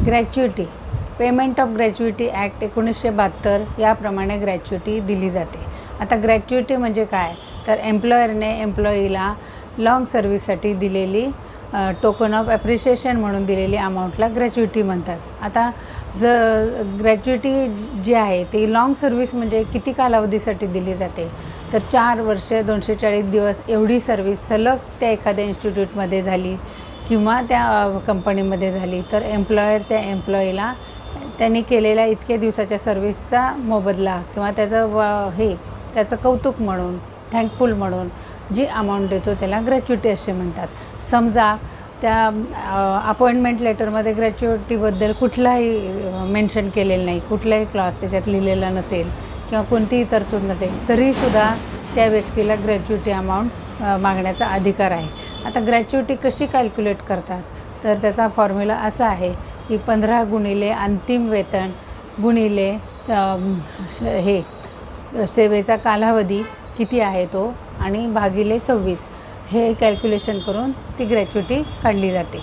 Gratuity, payment of gratuity act 1972 याप्रमाणे gratuity दिली जाते. आता ग्रॅच्युइटी म्हणजे काय, तर एम्प्लॉयरने एम्प्लॉईला लाँग सर्व्हिससाठी दिलेली टोकन ऑफ ॲप्रिशिएशन म्हणून दिलेली अमाऊंटला ग्रॅच्युइटी म्हणतात. आता ग्रॅच्युइटी जी आहे ती लाँग सर्व्हिस म्हणजे किती कालावधीसाठी दिली जाते, तर 4 वर्ष 240 दिवस एवढी सर्व्हिस सलग त्या एखाद्या इन्स्टिट्यूटमध्ये झाली किंवा त्या कंपनीमध्ये झाली तर एम्प्लॉयर त्या एम्प्लॉईला त्यांनी केलेल्या इतक्या दिवसाच्या सर्व्हिसचा मोबदला किंवा त्याचं कौतुक म्हणून, थँकफुल म्हणून जी अमाऊंट देतो त्याला ग्रॅच्युइटी असे म्हणतात. समजा त्या अपॉइंटमेंट लेटरमध्ये ग्रॅच्युइटीबद्दल कुठलाही मेन्शन केलेलं नाही, कुठलाही क्लॉज त्याच्यात लिहिलेला नसेल किंवा कोणतीही तरतूद नसेल तरीसुद्धा त्या व्यक्तीला ग्रॅच्युइटी अमाऊंट मागण्याचा अधिकार आहे. आता ग्रॅच्युइटी कशी कॅल्क्युलेट करतात, तर त्याचा फॉर्म्युला असा आहे की 15 गुणिले अंतिम वेतन गुणिले सेवेचा कालावधी किती आहे तो आणि भागिले 26 हे कॅल्क्युलेशन करून ती ग्रॅच्युइटी काढली जाते.